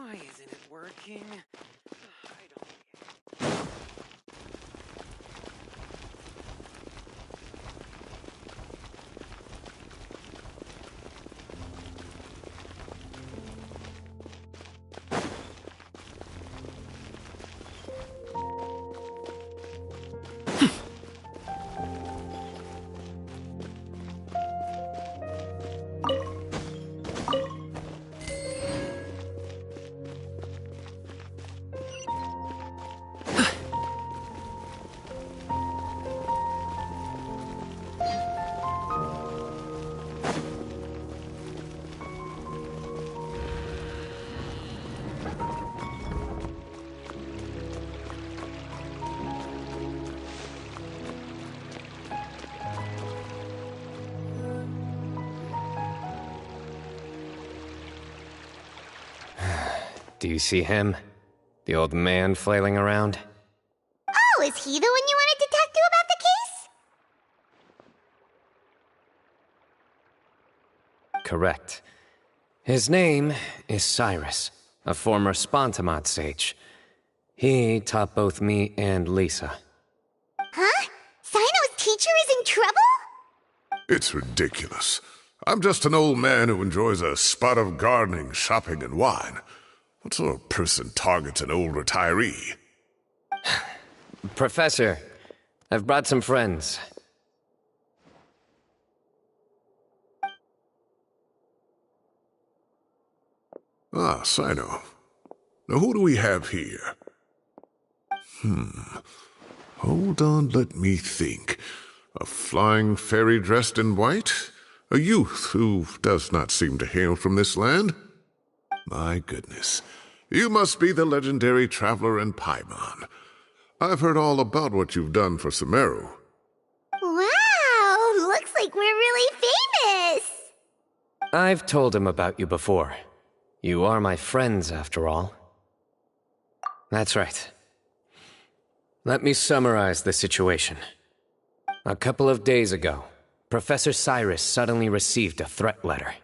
Why isn't it working? I don't... Do you see him? The old man flailing around? Oh, is he the one you wanted to talk to about the case? Correct. His name is Cyrus, a former Spontamod sage. He taught both me and Lisa. Huh? Cyno's teacher is in trouble? It's ridiculous. I'm just an old man who enjoys a spot of gardening, shopping, and wine. What sort of person targets an old retiree? Professor, I've brought some friends. Ah, Cyno. Now who do we have here? Hold on, let me think. A flying fairy dressed in white? A youth who does not seem to hail from this land? My goodness. You must be the legendary traveler in Paimon. I've heard all about what you've done for Sumeru. Wow, looks like we're really famous. I've told him about you before. You are my friends, after all. That's right. Let me summarize the situation. A couple of days ago, Professor Cyrus suddenly received a threat letter.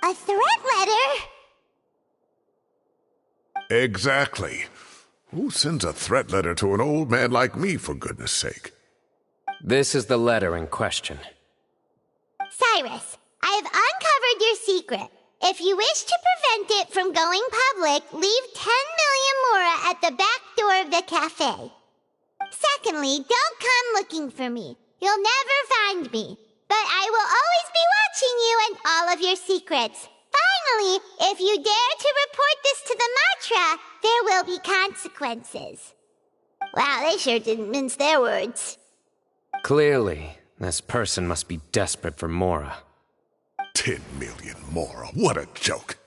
A threat letter? Exactly. Who sends a threat letter to an old man like me, for goodness sake? This is the letter in question. Cyrus, I have uncovered your secret. If you wish to prevent it from going public, leave 10 million mora at the back door of the cafe. Secondly, don't come looking for me. You'll never find me. But I will always be watching you and all of your secrets. Finally, if you dare to report this to the Matra, there will be consequences. Wow, they sure didn't mince their words. Clearly, this person must be desperate for Mora. 10 million mora, what a joke.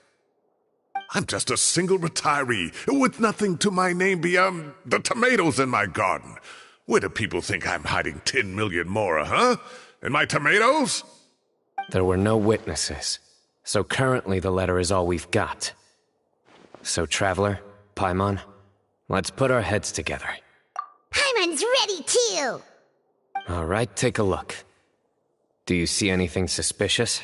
I'm just a single retiree with nothing to my name beyond the tomatoes in my garden. Where do people think I'm hiding 10 million mora, huh? In my tomatoes? There were no witnesses, so currently the letter is all we've got. So, Traveler, Paimon, let's put our heads together. Paimon's ready too! All right, take a look. Do you see anything suspicious?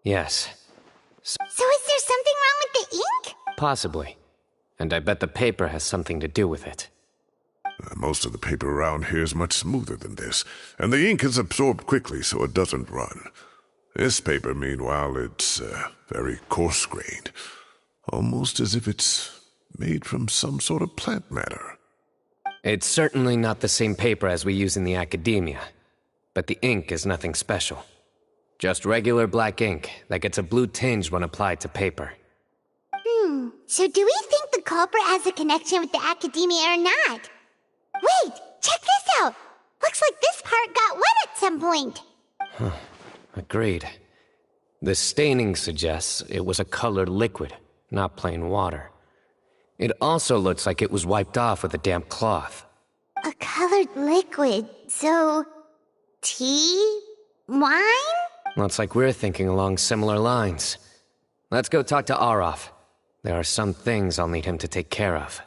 Yes. So is there something wrong with the ink? Possibly. And I bet the paper has something to do with it. Most of the paper around here is much smoother than this, and the ink is absorbed quickly so it doesn't run. This paper, meanwhile, it's very coarse-grained, almost as if it's made from some sort of plant matter. It's certainly not the same paper as we use in the academia, but the ink is nothing special. Just regular black ink that gets a blue tinge when applied to paper. So do we think the culprit has a connection with the academia or not? Wait, check this out! Looks like this part got wet at some point. Agreed. The staining suggests it was a colored liquid, not plain water. It also looks like it was wiped off with a damp cloth. A colored liquid, so... tea? Wine? Looks like we're thinking along similar lines. Let's go talk to Arof. There are some things I'll need him to take care of.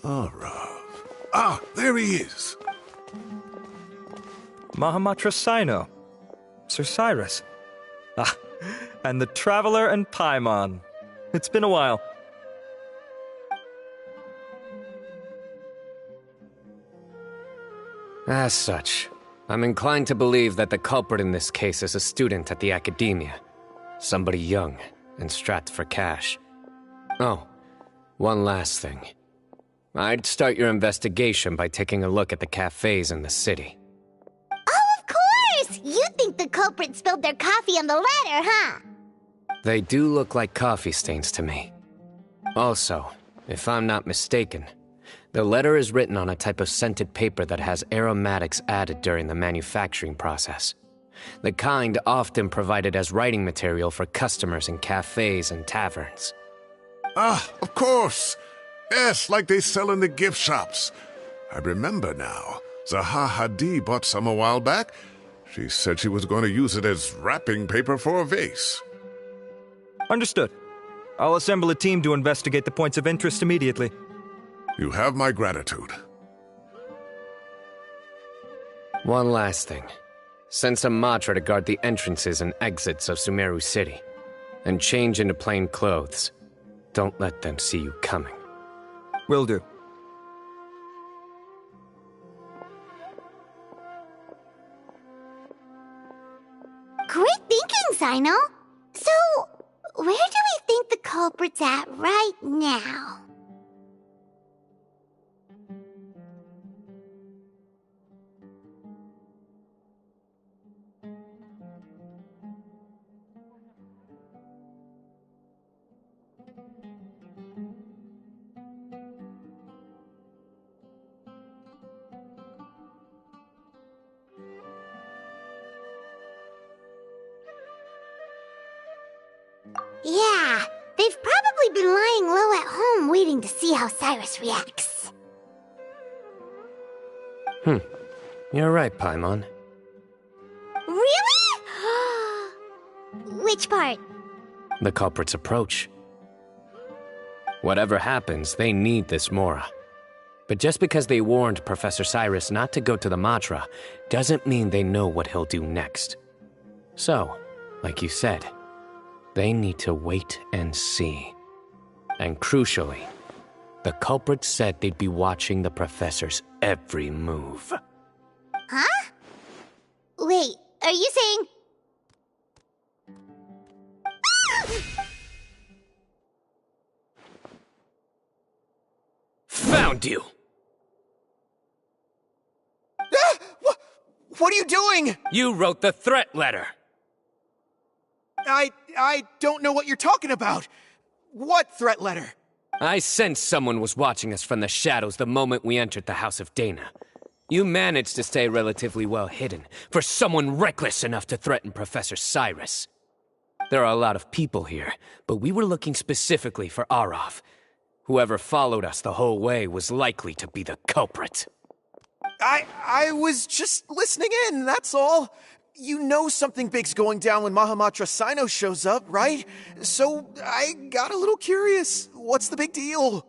Arav. Ah, there he is. Mahamatra Cyno. Sir Cyrus. Ah, and the Traveler and Paimon. It's been a while. As such, I'm inclined to believe that the culprit in this case is a student at the academia. Somebody young and strapped for cash. Oh, one last thing. I'd start your investigation by taking a look at the cafes in the city. Oh, of course! You think the culprit spilled their coffee on the ladder, huh? They do look like coffee stains to me. Also, if I'm not mistaken, the letter is written on a type of scented paper that has aromatics added during the manufacturing process. The kind often provided as writing material for customers in cafes and taverns. Ah, of course. Yes, like they sell in the gift shops. I remember now. Zaha Hadid bought some a while back. She said she was going to use it as wrapping paper for a vase. Understood. I'll assemble a team to investigate the points of interest immediately. You have my gratitude. One last thing. Send some Matra to guard the entrances and exits of Sumeru City. And change into plain clothes. Don't let them see you coming. Will do. Great thinking, Cyno. So, where do we think the culprit's at right now? Yeah, they've probably been lying low at home waiting to see how Cyrus reacts. You're right, Paimon. Really? Which part? The culprit's approach. Whatever happens, they need this Mora. But just because they warned Professor Cyrus not to go to the Matra, doesn't mean they know what he'll do next. So, like you said, they need to wait and see. And crucially, the culprit said they'd be watching the professor's every move. Huh? Wait, are you saying... Found you! What are you doing? You wrote the threat letter! I don't know what you're talking about. What threat letter? I sensed someone was watching us from the shadows the moment we entered the House of Dana. You managed to stay relatively well hidden for someone reckless enough to threaten Professor Cyrus. There are a lot of people here, but we were looking specifically for Arav. Whoever followed us the whole way was likely to be the culprit. I was just listening in, that's all. You know something big's going down when Mahamatra Cyno shows up, right? So I got a little curious. What's the big deal?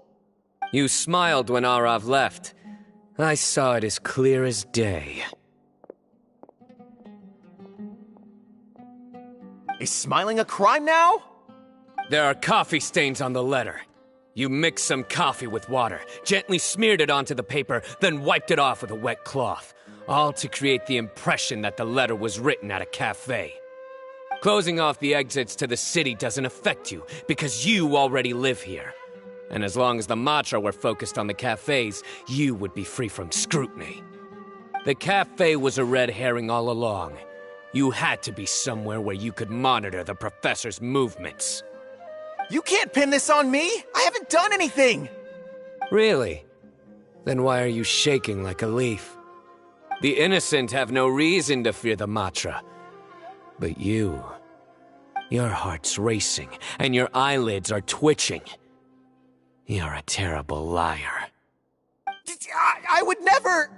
You smiled when Arav left. I saw it as clear as day. Is smiling a crime now? There are coffee stains on the letter. You mixed some coffee with water, gently smeared it onto the paper, then wiped it off with a wet cloth, all to create the impression that the letter was written at a cafe. Closing off the exits to the city doesn't affect you, because you already live here. And as long as the Matra were focused on the cafes, you would be free from scrutiny. The cafe was a red herring all along. You had to be somewhere where you could monitor the professor's movements. You can't pin this on me! I haven't done anything! Really? Then why are you shaking like a leaf? The innocent have no reason to fear the Matra. But you... your heart's racing, and your eyelids are twitching. You're a terrible liar. I would never...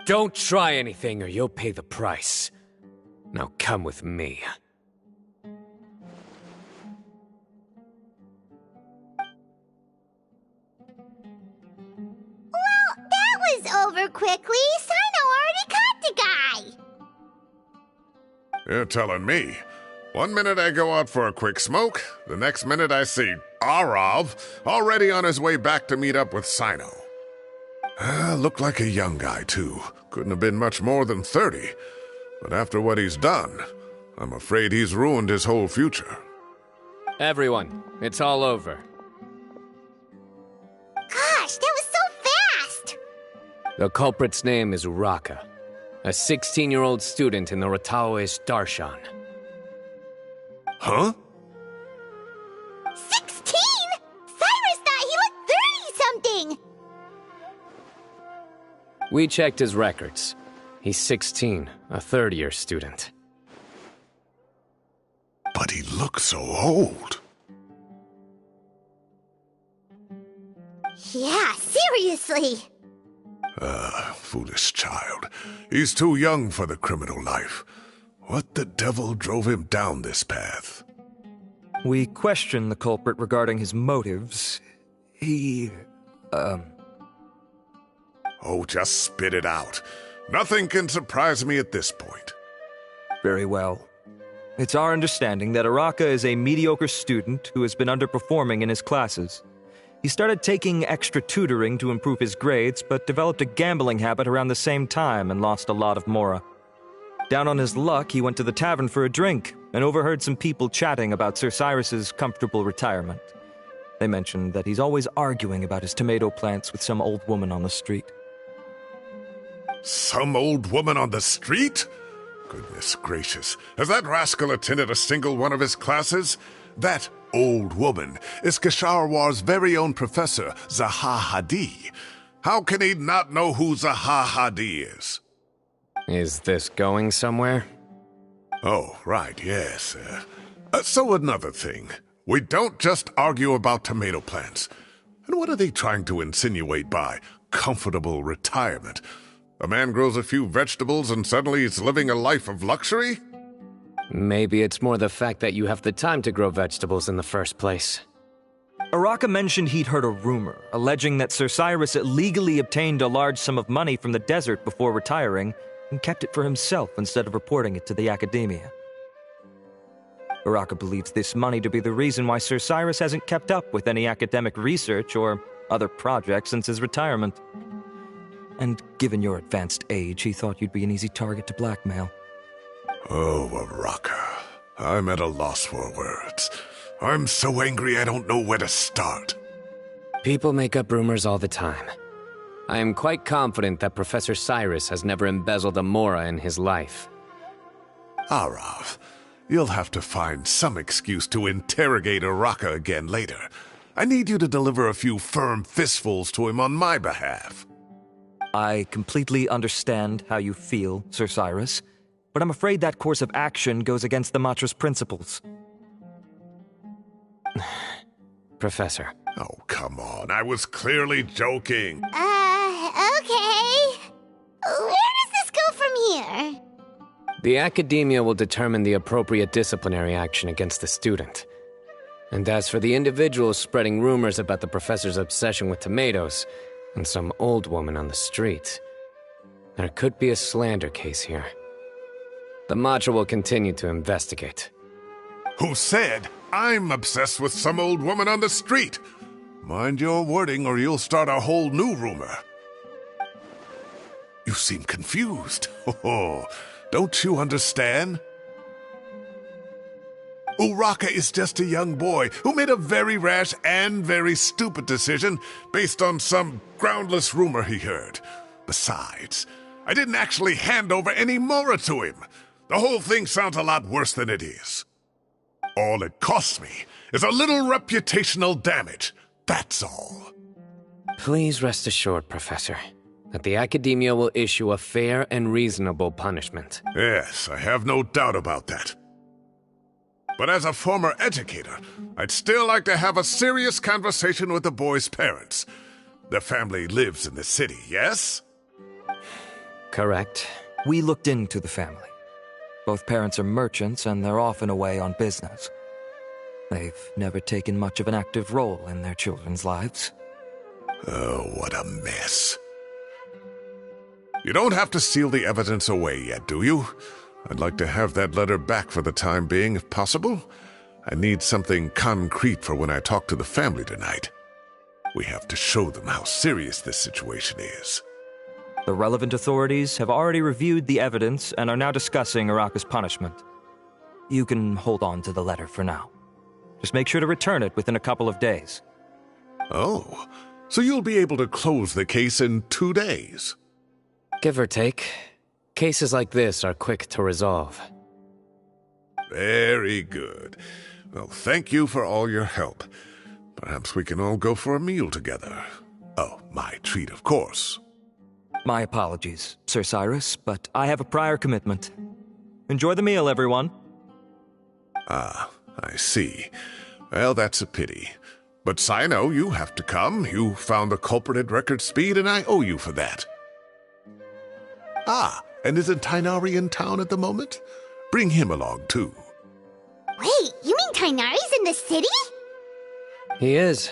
Don't try anything or you'll pay the price. Now come with me. That was over quickly. Cyno already caught the guy. You're telling me. One minute I go out for a quick smoke, the next minute I see Arav already on his way back to meet up with Cyno. Looked like a young guy, too. Couldn't have been much more than 30. But after what he's done, I'm afraid he's ruined his whole future. Everyone, it's all over. Gosh, that was so fast. The culprit's name is Uraka, a 16-year-old student in the Rataoist Darshan. Huh? 16? Cyrus thought he looked 30-something. We checked his records. He's 16, a third-year student. But he looks so old. Yeah, seriously. Foolish child. He's too young for the criminal life. What the devil drove him down this path? We questioned the culprit regarding his motives. Oh, just spit it out. Nothing can surprise me at this point. Very well. It's our understanding that Araka is a mediocre student who has been underperforming in his classes. He started taking extra tutoring to improve his grades, but developed a gambling habit around the same time and lost a lot of mora. Down on his luck, he went to the tavern for a drink and overheard some people chatting about Sir Cyrus's comfortable retirement. They mentioned that he's always arguing about his tomato plants with some old woman on the street. Some old woman on the street? Goodness gracious, has that rascal attended a single one of his classes? That old woman is Kasharwar's very own professor, Zaha Hadi. How can he not know who Zaha Hadi is? Is this going somewhere? Oh, right, yes. So another thing. We don't just argue about tomato plants. And what are they trying to insinuate by comfortable retirement? A man grows a few vegetables and suddenly he's living a life of luxury? Maybe it's more the fact that you have the time to grow vegetables in the first place. Araka mentioned he'd heard a rumor, alleging that Sir Cyrus illegally obtained a large sum of money from the desert before retiring and kept it for himself instead of reporting it to the academia. Araka believes this money to be the reason why Sir Cyrus hasn't kept up with any academic research or other projects since his retirement. And given your advanced age, he thought you'd be an easy target to blackmail. Oh, Araka. I'm at a loss for words. I'm so angry I don't know where to start. People make up rumors all the time. I am quite confident that Professor Cyrus has never embezzled a mora in his life. Arav, You'll have to find some excuse to interrogate Araka again later. I need you to deliver a few firm fistfuls to him on my behalf. I completely understand how you feel, Sir Cyrus, but I'm afraid that course of action goes against the Matra's principles. Professor. Oh, come on. I was clearly joking. Okay. Where does this go from here? The Academia will determine the appropriate disciplinary action against the student. And as for the individuals spreading rumors about the professor's obsession with tomatoes and some old woman on the street, there could be a slander case here. The Matra will continue to investigate. Who said I'm obsessed with some old woman on the street? Mind your wording or you'll start a whole new rumor. You seem confused. Oh, don't you understand? Uraka is just a young boy who made a very rash and very stupid decision based on some groundless rumor he heard. Besides, I didn't actually hand over any Mora to him. The whole thing sounds a lot worse than it is. All it costs me is a little reputational damage. That's all. Please rest assured, Professor, that the Academia will issue a fair and reasonable punishment. Yes, I have no doubt about that. But as a former educator, I'd still like to have a serious conversation with the boy's parents. Their family lives in the city, yes? Correct. We looked into the family. Both parents are merchants and they're often away on business. They've never taken much of an active role in their children's lives. Oh, what a mess. You don't have to seal the evidence away yet, do you? I'd like to have that letter back for the time being, if possible. I need something concrete for when I talk to the family tonight. We have to show them how serious this situation is. The relevant authorities have already reviewed the evidence and are now discussing Araka's punishment. You can hold on to the letter for now. Just make sure to return it within a couple of days. Oh, so you'll be able to close the case in 2 days? Give or take. Cases like this are quick to resolve. Very good. Well, thank you for all your help. Perhaps we can all go for a meal together. Oh, my treat, of course. My apologies, Sir Cyrus, but I have a prior commitment. Enjoy the meal, everyone. Ah, I see. Well, that's a pity. But Cyno, you have to come. You found the culprit at record speed, and I owe you for that. Ah, and isn't Tighnari in town at the moment? Bring him along, too. Wait, you mean Tighnari's in the city? He is.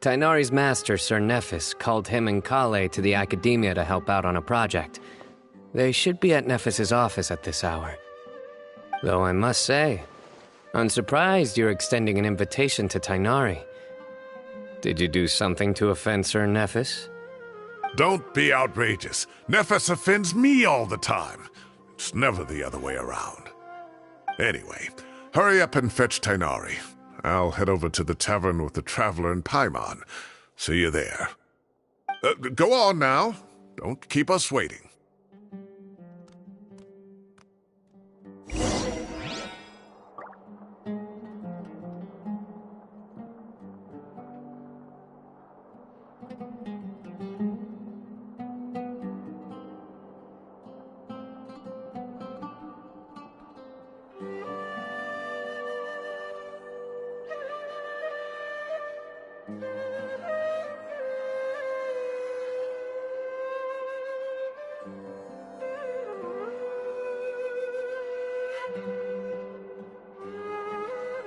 Tighnari's master, Sir Nephis, called him and Kale to the Academia to help out on a project. They should be at Nephis's office at this hour. Though I must say, I'm surprised you're extending an invitation to Tighnari. Did you do something to offend Sir Nephis? Don't be outrageous. Nephis offends me all the time. It's never the other way around. Anyway, hurry up and fetch Tighnari. I'll head over to the tavern with the Traveler and Paimon. See you there. Go on now. Don't keep us waiting.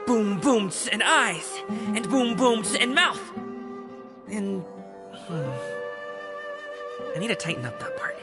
Boom booms and eyes, and boom booms and mouth. And I need to tighten up that part.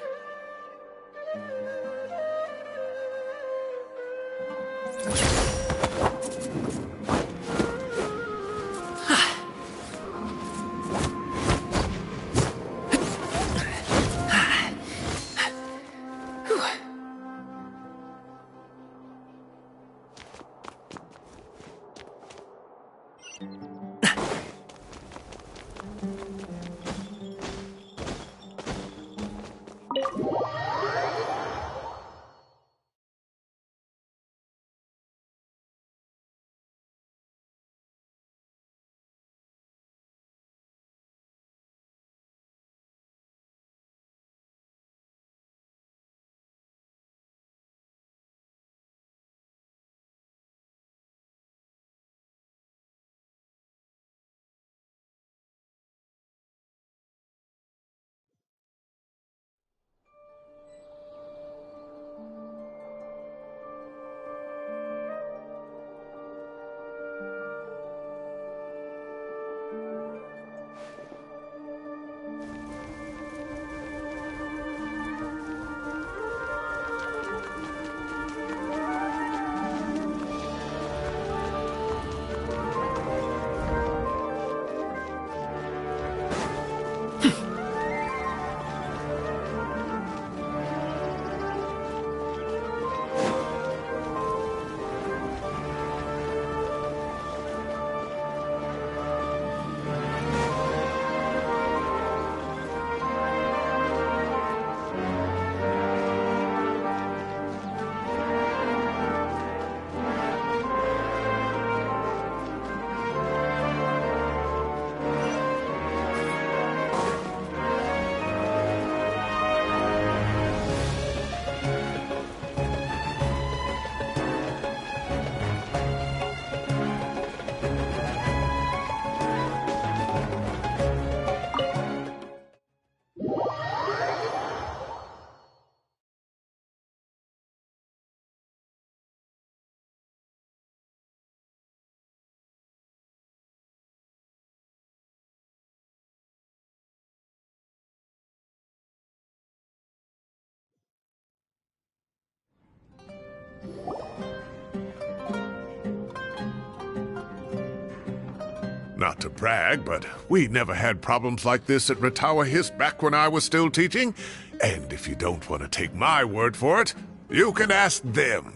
Not to brag, but we never had problems like this at Ratawa Hist back when I was still teaching. And if you don't want to take my word for it, you can ask them.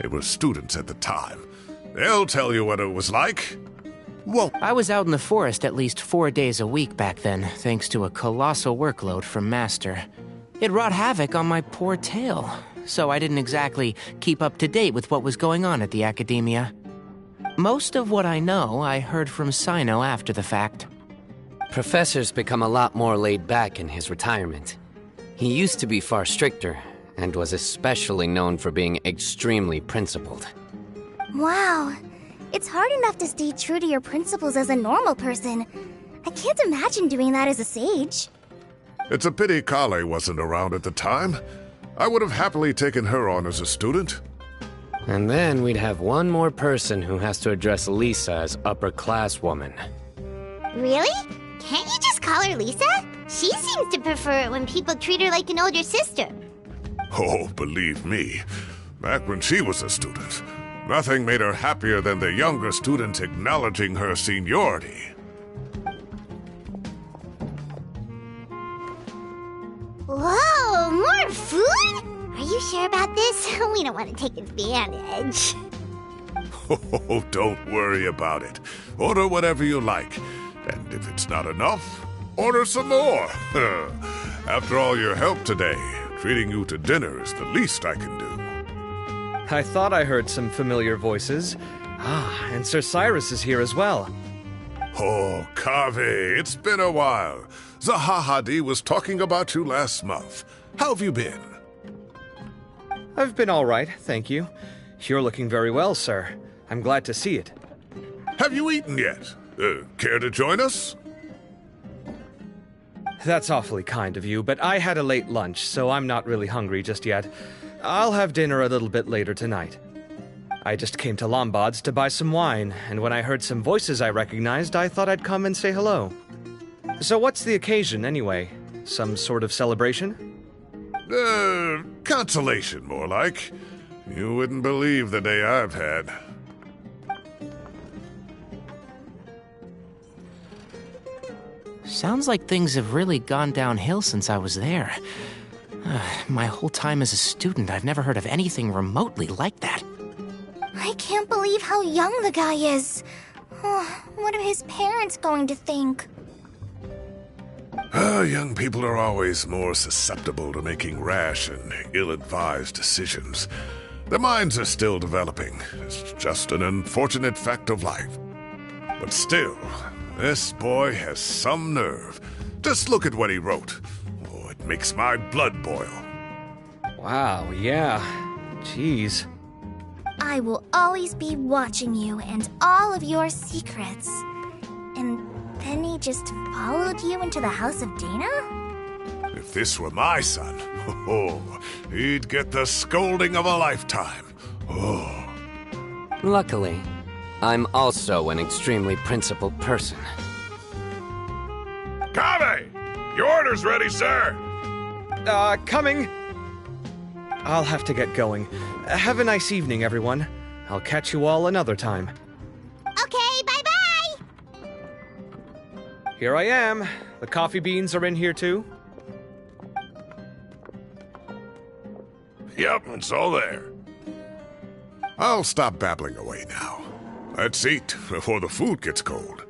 They were students at the time. They'll tell you what it was like. Whoa. I was out in the forest at least 4 days a week back then, thanks to a colossal workload from Master. It wrought havoc on my poor tail, so I didn't exactly keep up to date with what was going on at the Academia. Most of what I know, I heard from Cyno after the fact. Professor's become a lot more laid back in his retirement. He used to be far stricter, and was especially known for being extremely principled. Wow. It's hard enough to stay true to your principles as a normal person. I can't imagine doing that as a sage. It's a pity Kale wasn't around at the time. I would have happily taken her on as a student. And then we'd have one more person who has to address Lisa as upper-class woman. Really? Can't you just call her Lisa? She seems to prefer it when people treat her like an older sister. Oh, believe me, back when she was a student, nothing made her happier than the younger students acknowledging her seniority. Whoa, more food? Are you sure about this? We don't want to take advantage. Oh, don't worry about it. Order whatever you like. And if it's not enough, order some more. After all your help today, treating you to dinner is the least I can do. I thought I heard some familiar voices. Ah, and Sir Cyrus is here as well. Oh, Kave, it's been a while. Zahahadi was talking about you last month. How have you been? I've been all right, thank you. You're looking very well, sir. I'm glad to see it. Have you eaten yet? Care to join us? That's awfully kind of you, but I had a late lunch, so I'm not really hungry just yet. I'll have dinner a little bit later tonight. I just came to Lombard's to buy some wine, and when I heard some voices I recognized, I thought I'd come and say hello. So what's the occasion, anyway? Some sort of celebration? Consolation, more like. You wouldn't believe the day I've had. Sounds like things have really gone downhill since I was there. My whole time as a student, I've never heard of anything remotely like that. I can't believe how young the guy is. What are his parents going to think? Young people are always more susceptible to making rash and ill-advised decisions. Their minds are still developing. It's just an unfortunate fact of life. But still, this boy has some nerve. Just look at what he wrote. Oh, it makes my blood boil. Wow, yeah. Jeez. I will always be watching you and all of your secrets. And then he just followed you into the house of Dana? If this were my son, he'd get the scolding of a lifetime. Oh. Luckily, I'm also an extremely principled person. Kave! Your order's ready, sir! Coming! I'll have to get going. Have a nice evening, everyone. I'll catch you all another time. Okay, bye-bye! Here I am. The coffee beans are in here too. Yep, it's all there. I'll stop babbling away now. Let's eat before the food gets cold.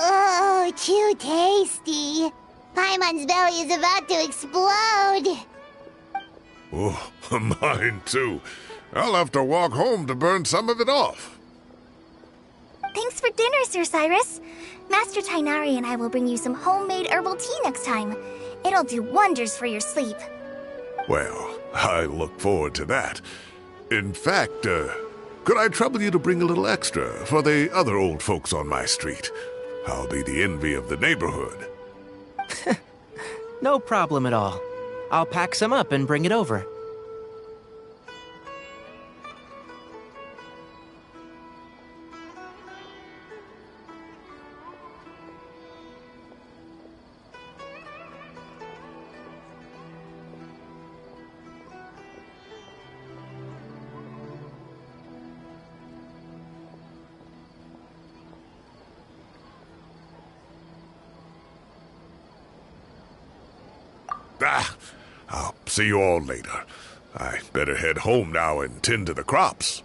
Oh, too tasty. Paimon's belly is about to explode. Oh, mine too. I'll have to walk home to burn some of it off. Thanks for dinner, Sir Cyrus. Master Tainari and I will bring you some homemade herbal tea next time. It'll do wonders for your sleep. Well, I look forward to that. In fact, could I trouble you to bring a little extra for the other old folks on my street? I'll be the envy of the neighborhood. No problem at all. I'll pack some up and bring it over. I'll see you all later. I better head home now and tend to the crops.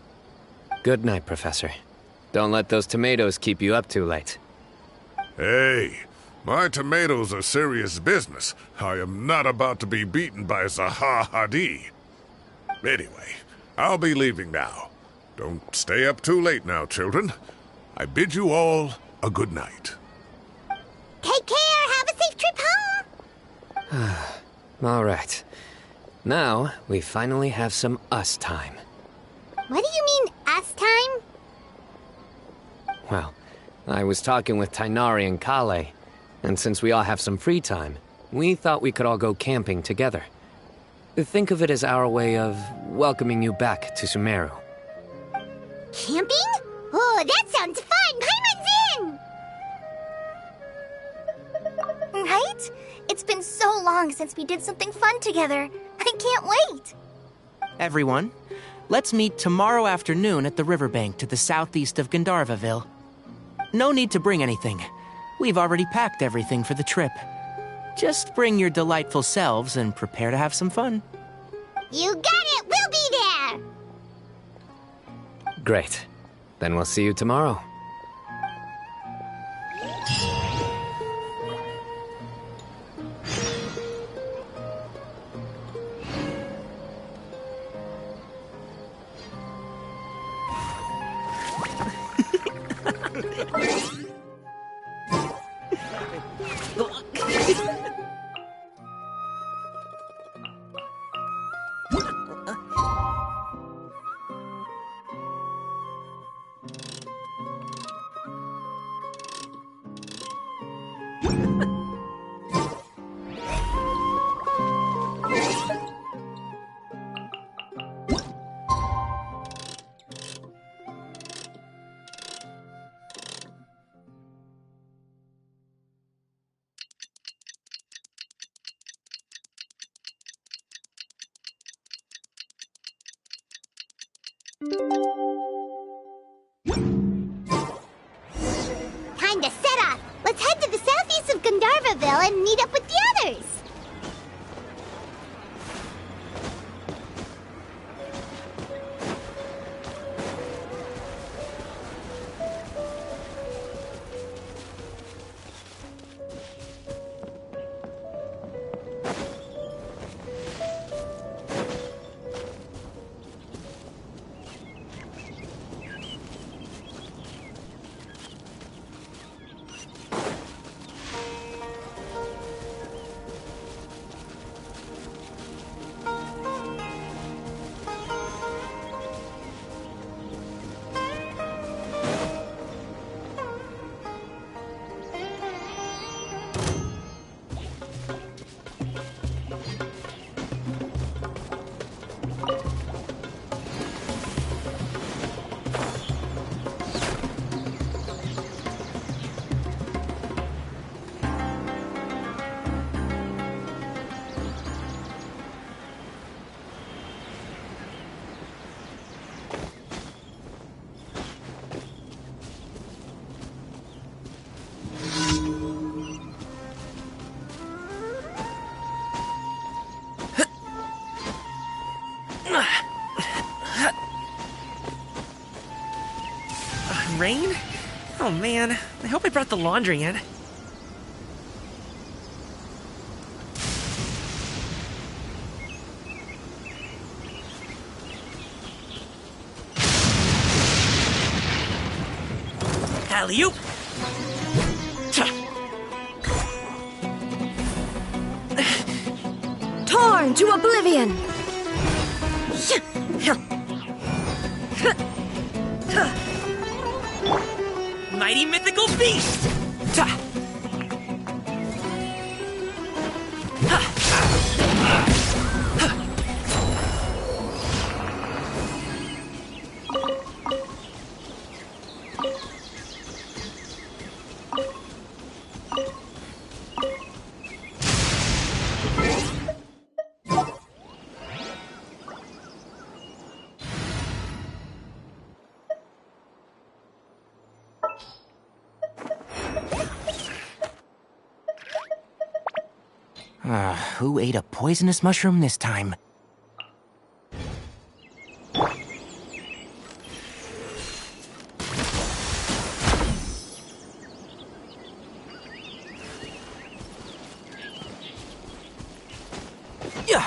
Good night, Professor. Don't let those tomatoes keep you up too late. Hey, my tomatoes are serious business. I am not about to be beaten by Zaha Hadid. Anyway, I'll be leaving now. Don't stay up too late now, children. I bid you all a good night. Take care. Have a safe trip home. All right. Now, we finally have some us time. What do you mean, us time? Well, I was talking with Tainari and Kale, and since we all have some free time, we thought we could all go camping together. Think of it as our way of welcoming you back to Sumeru. Camping? Oh, that sounds fun. Paimon's in! Right? It's been so long since we did something fun together. I can't wait. Everyone, let's meet tomorrow afternoon at the riverbank to the southeast of Gandharvaville. No need to bring anything. We've already packed everything for the trip. Just bring your delightful selves and prepare to have some fun. You got it. We'll be there. Great. Then we'll see you tomorrow. Time to set off. Let's head to the southeast of Gandharvaville and meet up with the others. Rain? Oh man, I hope I brought the laundry in. Alley-oop! Torn to oblivion! Mighty mythical beast! Who ate a poisonous mushroom this time? Yeah.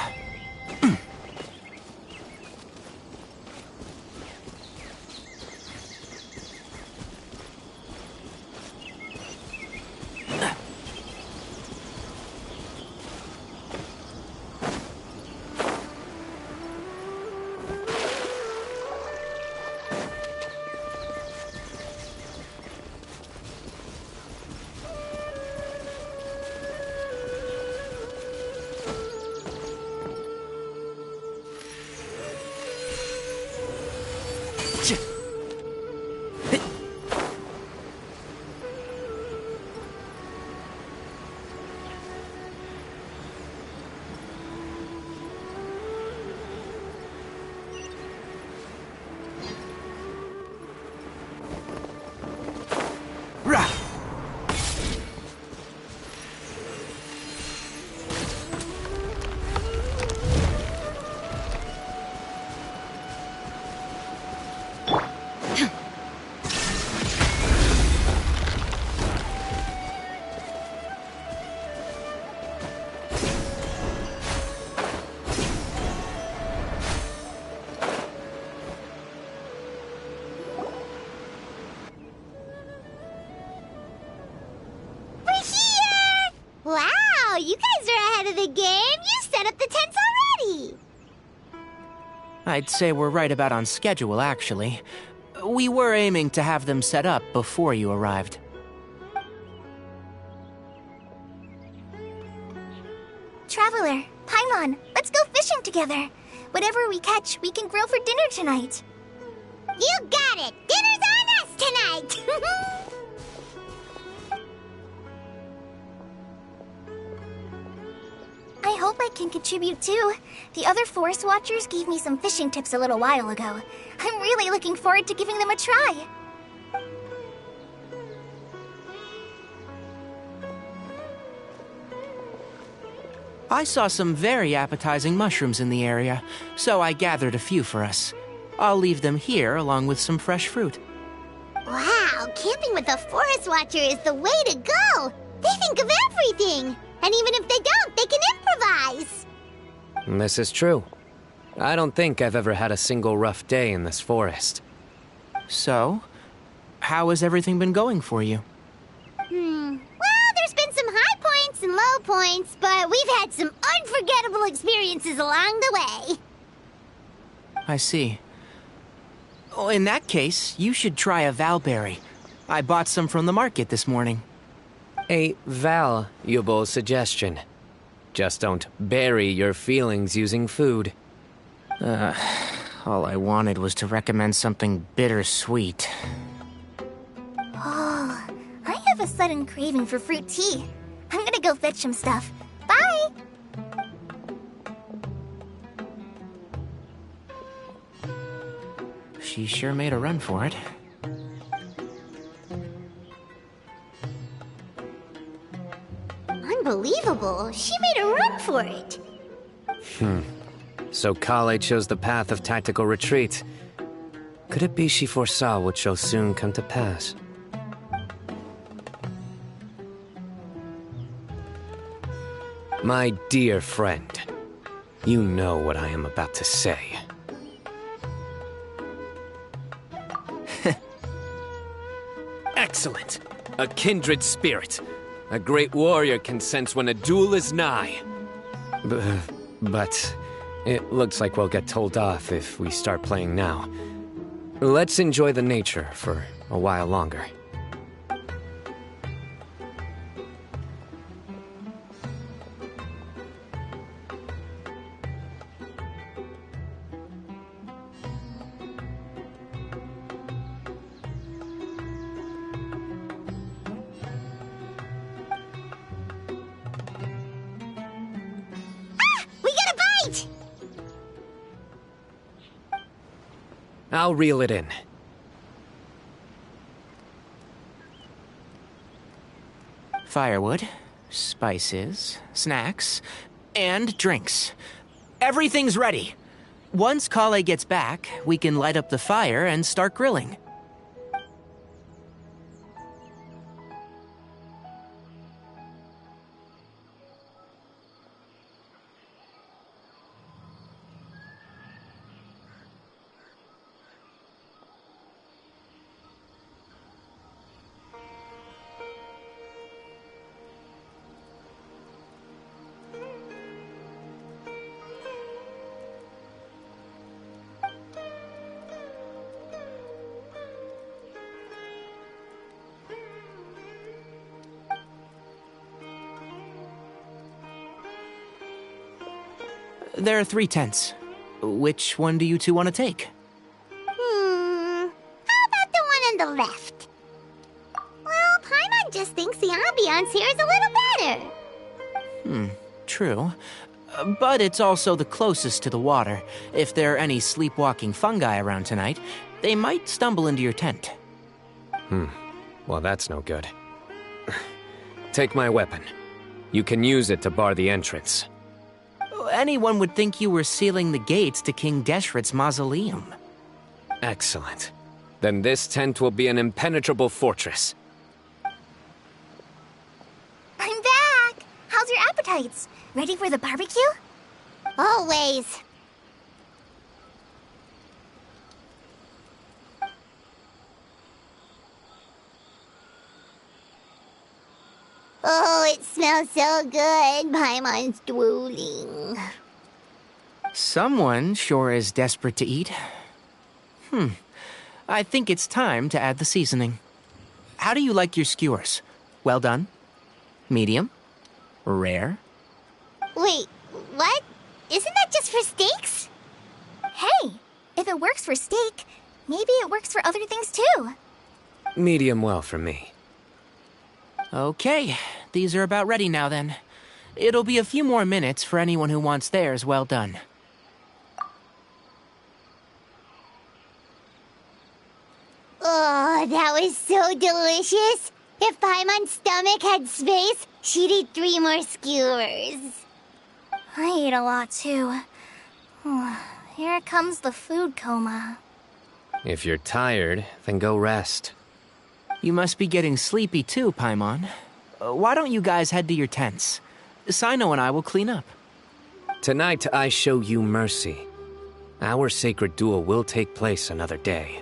Wow, you guys are ahead of the game. You set up the tents already. I'd say we're right about on schedule, actually. We were aiming to have them set up before you arrived. Traveler, Paimon, let's go fishing together. Whatever we catch, we can grill for dinner tonight. You got it. Dinner's on us tonight. I hope I can contribute too. The other Forest Watchers gave me some fishing tips a little while ago. I'm really looking forward to giving them a try. I saw some very appetizing mushrooms in the area, so I gathered a few for us. I'll leave them here along with some fresh fruit. Wow, camping with a Forest Watcher is the way to go. They think of everything. And even if they don't, they can improvise. This is true. I don't think I've ever had a single rough day in this forest. So, how has everything been going for you? Well, there's been some high points and low points, but we've had some unforgettable experiences along the way. I see. Oh, in that case, you should try a valberry. I bought some from the market this morning. A valuable suggestion. Just don't bury your feelings using food. All I wanted was to recommend something bittersweet. Oh, I have a sudden craving for fruit tea. I'm gonna go fetch some stuff. Bye! She sure made a run for it. Unbelievable. She made a run for it. So Kale chose the path of tactical retreat. Could it be she foresaw what shall soon come to pass? My dear friend, you know what I am about to say. Excellent. A kindred spirit. A great warrior can sense when a duel is nigh. But it looks like we'll get told off if we start playing now. Let's enjoy the nature for a while longer. We got a bite! I'll reel it in. Firewood, spices, snacks, and drinks. Everything's ready. Once Kale gets back, we can light up the fire and start grilling. There are 3 tents. Which one do you two want to take? How about the one on the left? Well, Paimon just thinks the ambiance here is a little better. True. But it's also the closest to the water. If there are any sleepwalking fungi around tonight, they might stumble into your tent. Well, that's no good. Take my weapon. You can use it to bar the entrance. Anyone would think you were sealing the gates to King Deshret's mausoleum. Excellent. Then this tent will be an impenetrable fortress. I'm back! How's your appetites? Ready for the barbecue? Always. Oh, it smells so good. Paimon's drooling. Someone sure is desperate to eat. I think it's time to add the seasoning. How do you like your skewers? Well done? Medium? Rare? Wait, what? Isn't that just for steaks? Hey, if it works for steak, maybe it works for other things too. Medium well for me. Okay, these are about ready now then. It'll be a few more minutes for anyone who wants theirs well done. Oh, that was so delicious. If Paimon's stomach had space, she'd eat 3 more skewers. I ate a lot too. Here comes the food coma. If you're tired, then go rest. You must be getting sleepy too, Paimon. Why don't you guys head to your tents? Cyno and I will clean up. Tonight I show you mercy. Our sacred duel will take place another day.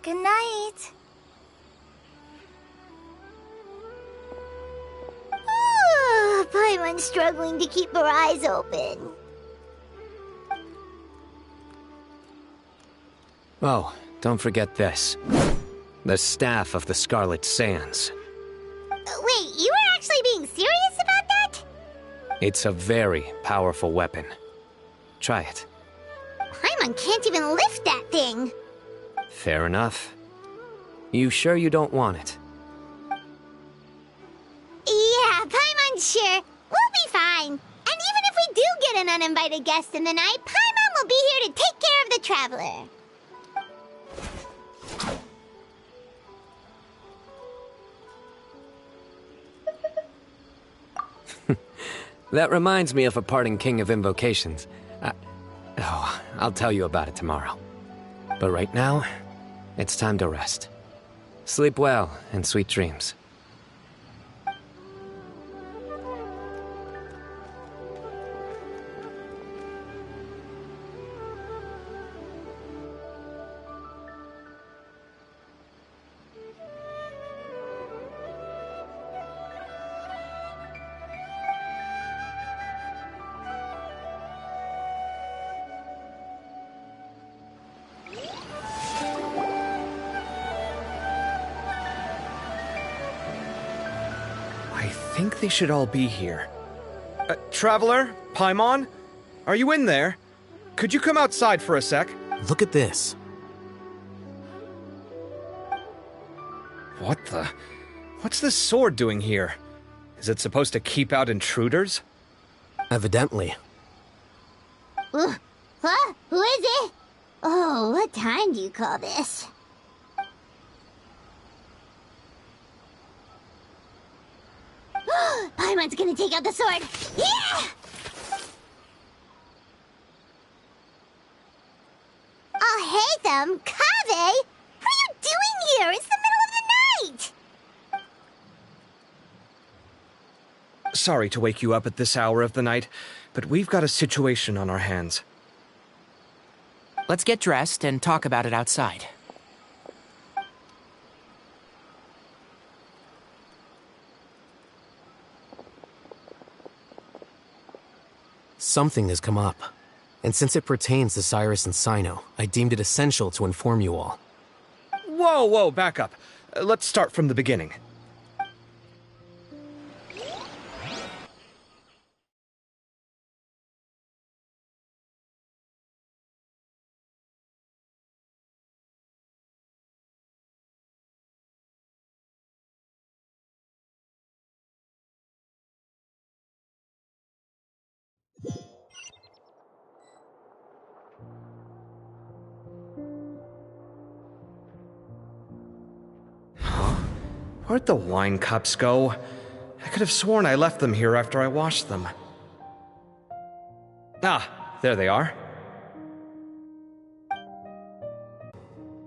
Good night. Paimon's struggling to keep her eyes open. Oh, don't forget this. The Staff of the Scarlet Sands. Wait, you were actually being serious about that? It's a very powerful weapon. Try it. Paimon can't even lift that thing. Fair enough. You sure you don't want it? Yeah, Paimon's sure. We'll be fine. And even if we do get an uninvited guest in the night, Paimon will be here to take care of the traveler. That reminds me of a parting king of invocations. I'll tell you about it tomorrow. But right now, it's time to rest. Sleep well and sweet dreams. think they should all be here. Traveler? Paimon? Are you in there? Could you come outside for a sec? Look at this. What the? What's this sword doing here? Is it supposed to keep out intruders? Evidently. Huh? Who is it? Oh, what time do you call this? Paimon's gonna take out the sword. Yeah! Oh, hey them, Kave! What are you doing here? It's the middle of the night! Sorry to wake you up at this hour of the night, but we've got a situation on our hands. Let's get dressed and talk about it outside. Something has come up. And since it pertains to Cyrus and Cyno, I deemed it essential to inform you all. Whoa, back up. Let's start from the beginning. Where'd the wine cups go? I could have sworn I left them here after I washed them. Ah, there they are.